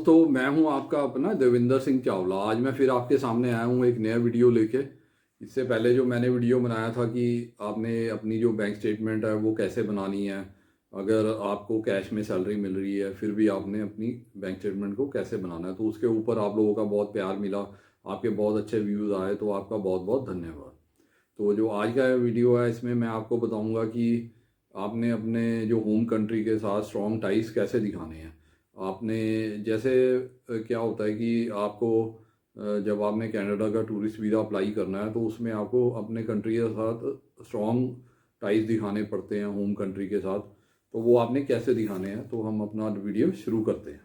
दोस्तों, मैं हूं आपका अपना देविंदर सिंह चावला। आज मैं फिर आपके सामने आया हूं एक नया वीडियो लेके। इससे पहले जो मैंने वीडियो बनाया था कि आपने अपनी जो बैंक स्टेटमेंट है वो कैसे बनानी है, अगर आपको कैश में सैलरी मिल रही है फिर भी आपने अपनी बैंक स्टेटमेंट को कैसे बनाना है, तो उसके ऊपर आप लोगों का बहुत प्यार मिला, आपके बहुत अच्छे व्यूज़ आए, तो आपका बहुत बहुत धन्यवाद। तो जो आज का वीडियो है इसमें मैं आपको बताऊंगा कि आपने अपने जो होम कंट्री के साथ स्ट्रॉन्ग टाइज कैसे दिखाने हैं। आपने जैसे क्या होता है कि आपको जब आपने कनाडा का टूरिस्ट वीज़ा अप्लाई करना है तो उसमें आपको अपने कंट्री के साथ स्ट्रॉन्ग टाइज दिखाने पड़ते हैं होम कंट्री के साथ। तो वो आपने कैसे दिखाने हैं, तो हम अपना वीडियो शुरू करते हैं।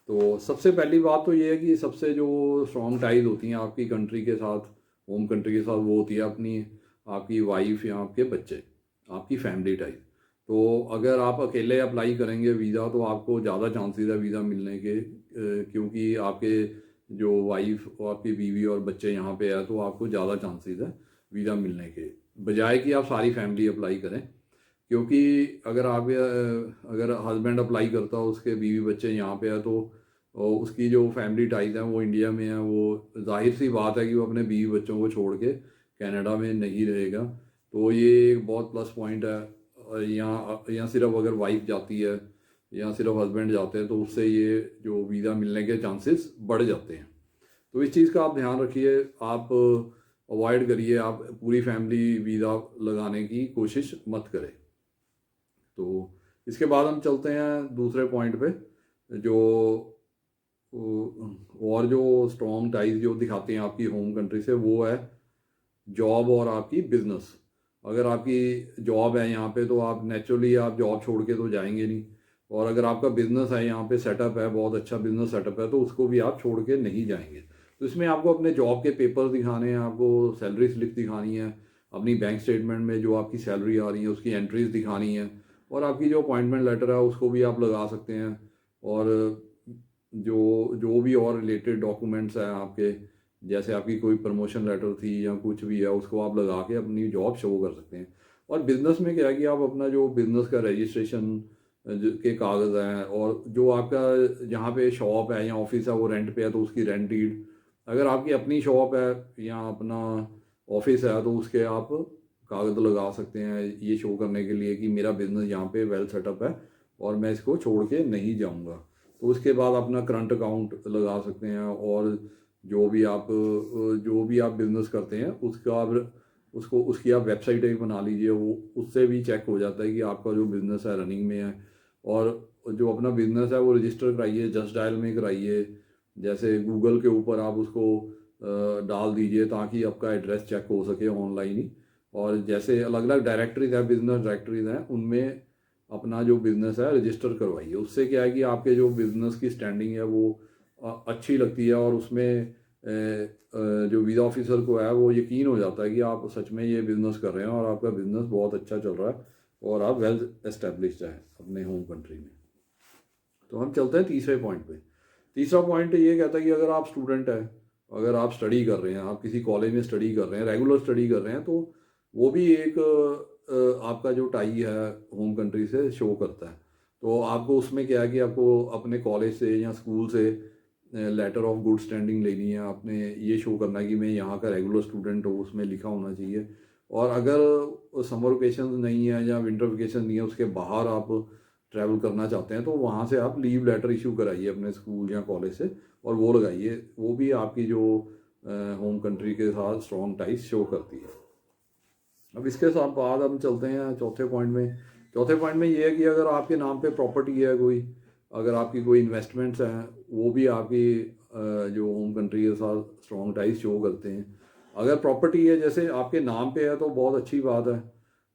तो सबसे पहली बात तो ये है कि सबसे जो स्ट्रॉन्ग टाइज होती हैं आपकी कंट्री के साथ, होम कंट्री के साथ, वो होती है अपनी आपकी वाइफ या आपके बच्चे, आपकी फैमिली टाइज। तो अगर आप अकेले अप्लाई करेंगे वीज़ा तो आपको ज़्यादा चांसेस है वीज़ा मिलने के, क्योंकि आपके जो वाइफ और आपकी बीवी और बच्चे यहाँ पे है तो आपको ज़्यादा चांसेस है वीज़ा मिलने के, बजाय कि आप सारी फैमिली अप्लाई करें। क्योंकि अगर आप अगर हस्बैंड अप्लाई करता हो, उसके बीवी बच्चे यहाँ पे है, तो उसकी जो फैमिली टाइज हैं वो इंडिया में है, वो जाहिर सी बात है कि वो अपने बीवी बच्चों को छोड़ के कनाडा में नहीं रहेगा। तो ये एक बहुत प्लस पॉइंट है। यहाँ सिर्फ अगर वाइफ जाती है या सिर्फ हस्बैंड जाते हैं तो उससे ये जो वीज़ा मिलने के चांसेस बढ़ जाते हैं। तो इस चीज़ का आप ध्यान रखिए, आप अवॉइड करिए, आप पूरी फैमिली वीज़ा लगाने की कोशिश मत करें। तो इसके बाद हम चलते हैं दूसरे पॉइंट पे, जो और जो स्ट्रॉन्ग टाइज जो दिखाते हैं आपकी होम कंट्री से, वो है जॉब और आपकी बिजनेस। अगर आपकी जॉब है यहाँ पे तो आप नेचुरली आप जॉब छोड़ के तो जाएंगे नहीं, और अगर आपका बिजनेस है यहाँ पे सेटअप है, बहुत अच्छा बिजनेस सेटअप है, तो उसको भी आप छोड़ के नहीं जाएंगे। तो इसमें आपको अपने जॉब के पेपर दिखाने हैं, आपको सैलरी स्लिप दिखानी है, अपनी बैंक स्टेटमेंट में जो आपकी सैलरी आ रही है उसकी एंट्रीज दिखानी है, और आपकी जो अपॉइंटमेंट लेटर है उसको भी आप लगा सकते हैं। और जो जो भी और रिलेटेड डॉक्यूमेंट्स हैं आपके, जैसे आपकी कोई प्रमोशन लेटर थी या कुछ भी है, उसको आप लगा के अपनी जॉब शो कर सकते हैं। और बिजनेस में क्या है कि आप अपना जो बिजनेस का रजिस्ट्रेशन के कागज़ हैं, और जो आपका जहाँ पे शॉप है या ऑफिस है वो रेंट पे है तो उसकी रेंट डीड, अगर आपकी अपनी शॉप है या अपना ऑफिस है तो उसके आप कागज़ लगा सकते हैं, ये शो करने के लिए कि मेरा बिजनेस यहाँ पे वेल सेटअप है और मैं इसको छोड़ के नहीं जाऊँगा। तो उसके बाद अपना करंट अकाउंट लगा सकते हैं, और जो भी आप बिजनेस करते हैं उसका आप उसको उसकी आप वेबसाइट एक बना लीजिए, वो उससे भी चेक हो जाता है कि आपका जो बिज़नेस है रनिंग में है। और जो अपना बिज़नेस है वो रजिस्टर कराइए, जस्ट डायल में कराइए, जैसे गूगल के ऊपर आप उसको डाल दीजिए ताकि आपका एड्रेस चेक हो सके ऑनलाइन ही। और जैसे अलग अलग डायरेक्टरीज है, बिजनेस डायरेक्टरीज हैं, उनमें अपना जो बिज़नेस है रजिस्टर करवाइए। उससे क्या है कि आपके जो बिज़नेस की स्टैंडिंग है वो अच्छी लगती है, और उसमें जो वीज़ा ऑफिसर को है वो यकीन हो जाता है कि आप सच में ये बिज़नेस कर रहे हैं और आपका बिज़नेस बहुत अच्छा चल रहा है और आप वेल एस्टेब्लिश्ड हैं अपने होम कंट्री में। तो हम चलते हैं तीसरे पॉइंट पे। तीसरा पॉइंट ये कहता है कि अगर आप स्टूडेंट हैं, अगर आप स्टडी कर रहे हैं, आप किसी कॉलेज में स्टडी कर रहे हैं, रेगुलर स्टडी कर रहे हैं, तो वो भी एक आपका जो टाई है होम कंट्री से शो करता है। तो आपको उसमें क्या है कि आपको अपने कॉलेज से या स्कूल से लेटर ऑफ गुड स्टैंडिंग लेनी है, आपने ये शो करना है कि मैं यहाँ का रेगुलर स्टूडेंट हूँ, उसमें लिखा होना चाहिए। और अगर समर वेकेशन नहीं है या विंटर वेकेशन नहीं है, उसके बाहर आप ट्रैवल करना चाहते हैं, तो वहाँ से आप लीव लेटर इशू कराइए अपने स्कूल या कॉलेज से, और वो लगाइए। वो भी आपकी जो होम कंट्री के साथ स्ट्रॉन्ग टाइज शो करती है। अब इसके साथ बाद हम चलते हैं चौथे पॉइंट में। चौथे पॉइंट में ये है कि अगर आपके नाम पे प्रॉपर्टी है कोई, अगर आपकी कोई इन्वेस्टमेंट्स हैं, वो भी आपकी जो होम कंट्री के साथ स्ट्रॉन्ग टाइज शो करते हैं। अगर प्रॉपर्टी है जैसे आपके नाम पे है तो बहुत अच्छी बात है।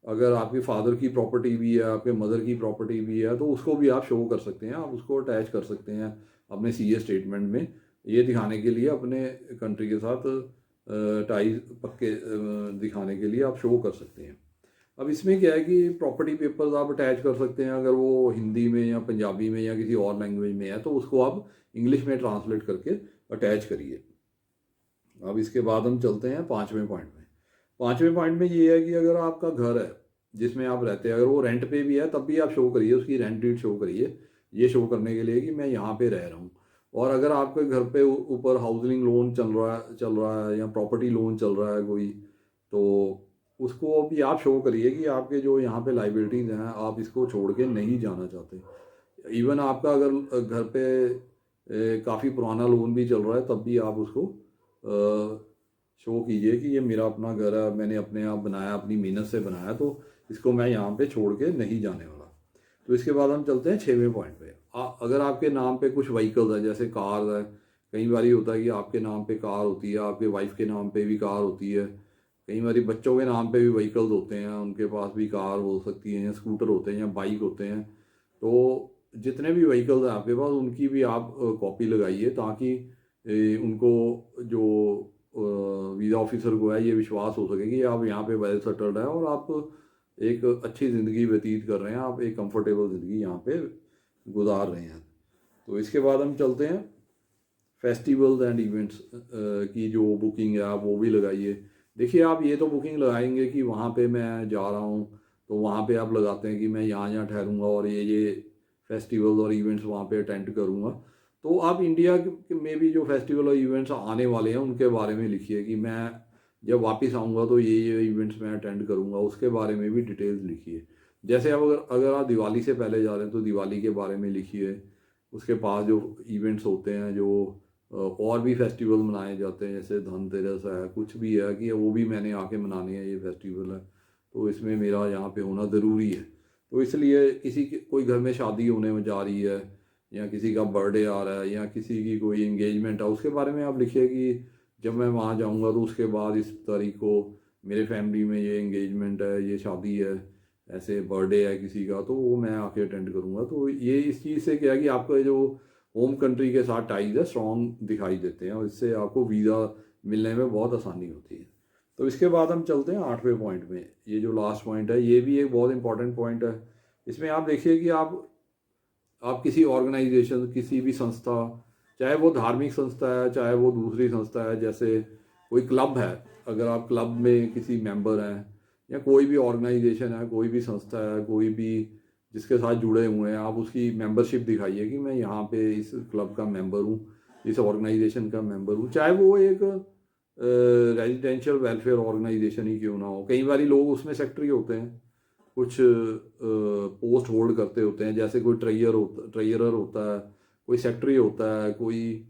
अगर आपके फादर की प्रॉपर्टी भी है, आपके मदर की प्रॉपर्टी भी है, तो उसको भी आप शो कर सकते हैं, आप उसको अटैच कर सकते हैं अपने सीए स्टेटमेंट में, ये दिखाने के लिए अपने कंट्री के साथ टाइज पक्के दिखाने के लिए आप शो कर सकते हैं। अब इसमें क्या है कि प्रॉपर्टी पेपर्स आप अटैच कर सकते हैं, अगर वो हिंदी में या पंजाबी में या किसी और लैंग्वेज में है तो उसको आप इंग्लिश में ट्रांसलेट करके अटैच करिए। अब इसके बाद हम चलते हैं पाँचवें पॉइंट में। पाँचवें पॉइंट में ये है कि अगर आपका घर है जिसमें आप रहते हैं, अगर वो रेंट पे भी है तब भी आप शो करिए, उसकी रेंट डीड शो करिए, ये शो करने के लिए कि मैं यहाँ पे रह रहा हूँ। और अगर आपके घर पे ऊपर हाउसिंग लोन चल रहा है या प्रॉपर्टी लोन चल रहा है कोई, तो उसको भी आप शो करिए कि आपके जो यहाँ पे लाइबिलिटीज़ हैं आप इसको छोड़ के नहीं जाना चाहते। इवन आपका अगर घर पे काफ़ी पुराना लोन भी चल रहा है तब भी आप उसको शो कीजिए कि ये मेरा अपना घर है, मैंने अपने आप बनाया, अपनी मेहनत से बनाया, तो इसको मैं यहाँ पे छोड़ के नहीं जाने वाला। तो इसके बाद हम चलते हैं 6वें पॉइंट पे। अगर आपके नाम पे कुछ व्हीकल्स है, जैसे कार है, कई बार होता है कि आपके नाम पे कार होती है, आपके वाइफ के नाम पे भी कार होती है, कई बार बच्चों के नाम पे भी व्हीकल्स होते हैं, उनके पास भी कार हो सकती है या स्कूटर होते हैं या बाइक होते हैं। तो जितने भी व्हीकल्स हैं आपके पास उनकी भी आप कॉपी लगाइए, ताकि उनको जो वीज़ा ऑफिसर को है ये विश्वास हो सके कि आप यहाँ पे वेल सेटल्ड है और आप एक अच्छी ज़िंदगी व्यतीत कर रहे हैं, आप एक कंफर्टेबल ज़िंदगी यहाँ पे गुजार रहे हैं। तो इसके बाद हम चलते हैं फेस्टिवल्स एंड इवेंट्स की जो बुकिंग है आप वो भी लगाइए। देखिए, आप ये तो बुकिंग लगाएंगे कि वहाँ पे मैं जा रहा हूँ, तो वहाँ पे आप लगाते हैं कि मैं यहाँ ठहरूंगा और ये फेस्टिवल्स और इवेंट्स वहाँ पे अटेंड करूँगा। तो आप इंडिया में भी जो फेस्टिवल और इवेंट्स आने वाले हैं उनके बारे में लिखिए कि मैं जब वापस आऊँगा तो ये इवेंट्स मैं अटेंड करूँगा, उसके बारे में भी डिटेल्स लिखिए। जैसे अब अगर आप दिवाली से पहले जा रहे हैं तो दिवाली के बारे में लिखिए। उसके पास जो इवेंट्स होते हैं, जो और भी फेस्टिवल मनाए जाते हैं, जैसे धनतेरस है, कुछ भी है, कि वो भी मैंने आके मनाने हैं, ये फेस्टिवल है तो इसमें मेरा यहाँ पे होना ज़रूरी है। तो इसलिए कोई घर में शादी होने में जा रही है या किसी का बर्थडे आ रहा है या किसी की कोई एंगेजमेंट है, उसके बारे में आप लिखिए कि जब मैं वहाँ जाऊँगा तो उसके बाद इस तारीख को मेरे फैमिली में ये एंगेजमेंट है, ये शादी है, ऐसे बर्थडे है किसी का, तो वो मैं आके अटेंड करूँगा। तो ये इस चीज़ से क्या है कि आपका जो होम कंट्री के साथ टाइज है स्ट्रॉन्ग दिखाई देते हैं और इससे आपको वीज़ा मिलने में बहुत आसानी होती है। तो इसके बाद हम चलते हैं 8वें पॉइंट में। ये जो लास्ट पॉइंट है ये भी एक बहुत इंपॉर्टेंट पॉइंट है। इसमें आप देखिए कि आप किसी ऑर्गेनाइजेशन, किसी भी संस्था, चाहे वो धार्मिक संस्था है चाहे वो दूसरी संस्था है, जैसे कोई क्लब है, अगर आप क्लब में किसी मेंबर हैं या कोई भी ऑर्गेनाइजेशन है, कोई भी संस्था है, कोई भी जिसके साथ जुड़े हुए हैं, आप उसकी मेंबरशिप दिखाइए कि मैं यहाँ पे इस क्लब का मेंबर हूँ, इस ऑर्गेनाइजेशन का मेंबर हूँ, चाहे वो एक रेजिडेंशियल वेलफेयर ऑर्गेनाइजेशन ही क्यों ना हो। कई बार लोग उसमें सेक्रेटरी होते हैं, कुछ पोस्ट होल्ड करते होते हैं, जैसे कोई ट्रेजरर होता है, कोई सेक्रेटरी होता है, कोई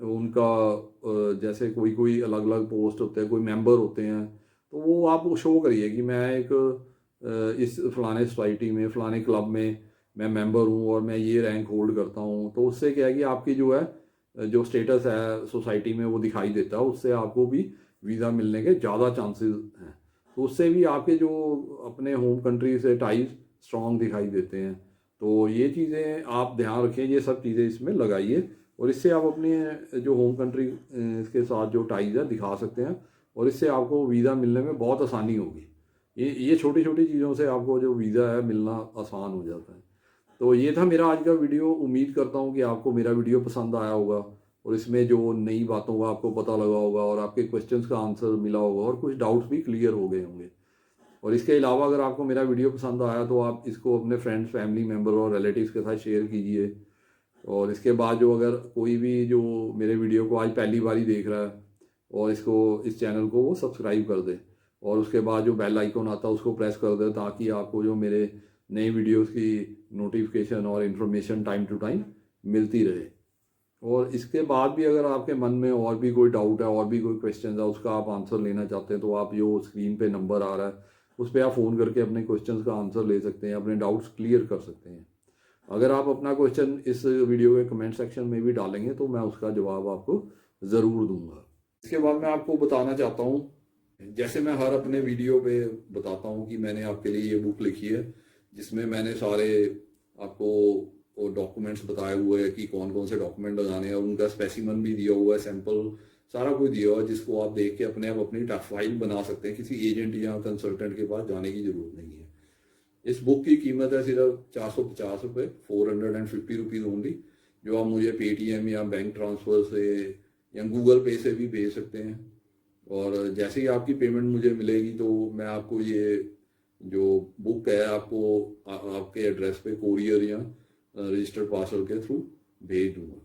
उनका जैसे कोई कोई अलग अलग पोस्ट होते हैं, कोई मेंबर होते हैं। तो वो आप शो करिए कि मैं एक इस फलाने सोसाइटी में, फलाने क्लब में मैं मेंबर हूँ और मैं ये रैंक होल्ड करता हूँ। तो उससे क्या है कि आपकी जो है जो स्टेटस है सोसाइटी में वो दिखाई देता है, उससे आपको भी वीज़ा मिलने के ज़्यादा चांसेस हैं। तो उससे भी आपके जो अपने होम कंट्री से टाइज स्ट्रॉन्ग दिखाई देते हैं। तो ये चीज़ें आप ध्यान रखें, ये सब चीज़ें इसमें लगाइए और इससे आप अपने जो होम कंट्री के साथ जो टाइज है दिखा सकते हैं और इससे आपको वीज़ा मिलने में बहुत आसानी होगी। ये छोटी छोटी चीज़ों से आपको जो वीज़ा है मिलना आसान हो जाता है। तो ये था मेरा आज का वीडियो। उम्मीद करता हूँ कि आपको मेरा वीडियो पसंद आया होगा और इसमें जो नई बातों का आपको पता लगा होगा और आपके क्वेश्चंस का आंसर मिला होगा और कुछ डाउट्स भी क्लियर हो गए होंगे। और इसके अलावा अगर आपको मेरा वीडियो पसंद आया तो आप इसको अपने फ्रेंड्स, फैमिली मेम्बर और रिलेटिव्स के साथ शेयर कीजिए। और इसके बाद जो अगर कोई भी जो मेरे वीडियो को आज पहली बार ही देख रहा है और इस चैनल को वो सब्सक्राइब कर दे और उसके बाद जो बेल आइकॉन आता है उसको प्रेस कर दे, ताकि आपको जो मेरे नए वीडियोस की नोटिफिकेशन और इन्फॉर्मेशन टाइम टू टाइम मिलती रहे। और इसके बाद भी अगर आपके मन में और भी कोई डाउट है और भी कोई क्वेश्चन है उसका आप आंसर लेना चाहते हैं तो आप जो स्क्रीन पे नंबर आ रहा है उस पर आप फ़ोन करके अपने क्वेश्चन का आंसर ले सकते हैं, अपने डाउट्स क्लियर कर सकते हैं। अगर आप अपना क्वेश्चन इस वीडियो के कमेंट सेक्शन में भी डालेंगे तो मैं उसका जवाब आपको ज़रूर दूंगा। इसके बाद मैं आपको बताना चाहता हूँ, जैसे मैं हर अपने वीडियो पे बताता हूँ कि मैंने आपके लिए ये बुक लिखी है जिसमें मैंने सारे आपको डॉक्यूमेंट्स बताए हुए हैं कि कौन कौन से डॉक्यूमेंट लगाने हैं और उनका स्पेसिमन भी दिया हुआ है, सैंपल सारा कुछ दिया हुआ है, जिसको आप देख के अपने आप अपनी फाइल बना सकते हैं। किसी एजेंट या कंसल्टेंट के पास जाने की जरूरत नहीं है। इस बुक की कीमत है सिर्फ 450 रुपये, 450 रुपीज़ ओनली, जो आप मुझे पेटीएम या बैंक ट्रांसफ़र से या गूगल पे से भी भेज सकते हैं। और जैसे ही आपकी पेमेंट मुझे मिलेगी तो मैं आपको ये जो बुक है आपको आपके एड्रेस पे कोरियर या रजिस्टर्ड पार्सल के थ्रू भेज दूंगा।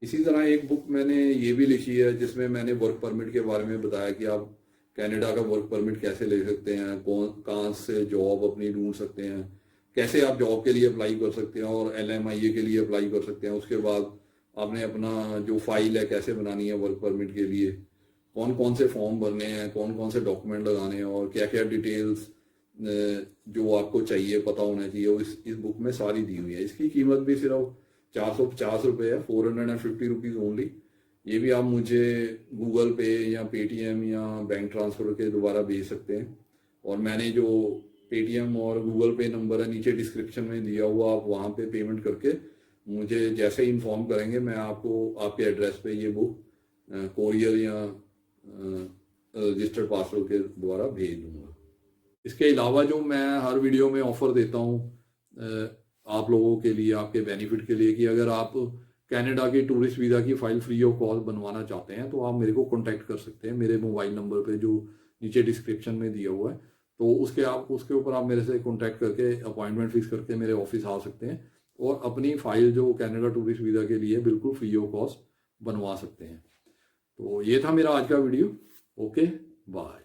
इसी तरह एक बुक मैंने ये भी लिखी है जिसमें मैंने वर्क परमिट के बारे में बताया कि आप कनाडा का वर्क परमिट कैसे ले सकते हैं, कौन कहाँ से जॉब अपनी ढूंढ सकते हैं, कैसे आप जॉब के लिए अप्लाई कर सकते हैं और LMIA के लिए अप्लाई कर सकते हैं। उसके बाद आपने अपना जो फाइल है कैसे बनानी है वर्क परमिट के लिए, कौन कौन से फॉर्म भरने हैं, कौन कौन से डॉक्यूमेंट लगाने हैं और क्या क्या डिटेल्स जो आपको चाहिए पता होना चाहिए, वो इस बुक में सारी दी हुई है। इसकी कीमत भी सिर्फ 450 रुपये है, 450 रुपीज़ ओनली। ये भी आप मुझे गूगल पे या पेटीएम या बैंक ट्रांसफ़र के द्वारा भेज सकते हैं। और मैंने जो पेटीएम और गूगल पे नंबर है नीचे डिस्क्रिप्शन में दिया हुआ, आप वहाँ पे पेमेंट करके मुझे जैसे ही इन्फॉर्म करेंगे मैं आपको आपके एड्रेस पे ये बुक कोरियर या रजिस्टर्ड पार्सल के द्वारा भेज दूँगा। इसके अलावा जो मैं हर वीडियो में ऑफ़र देता हूँ आप लोगों के लिए, आपके बेनिफिट के लिए, कि अगर आप कनाडा के टूरिस्ट वीज़ा की फ़ाइल फ्री ऑफ कॉस्ट बनवाना चाहते हैं तो आप मेरे को कॉन्टैक्ट कर सकते हैं मेरे मोबाइल नंबर पे जो नीचे डिस्क्रिप्शन में दिया हुआ है। तो उसके ऊपर आप मेरे से कॉन्टैक्ट करके अपॉइंटमेंट फिक्स करके मेरे ऑफिस आ सकते हैं और अपनी फ़ाइल जो कनाडा टूरिस्ट वीज़ा के लिए बिल्कुल फ्री ऑफ कॉस्ट बनवा सकते हैं। तो ये था मेरा आज का वीडियो। Okay, bye.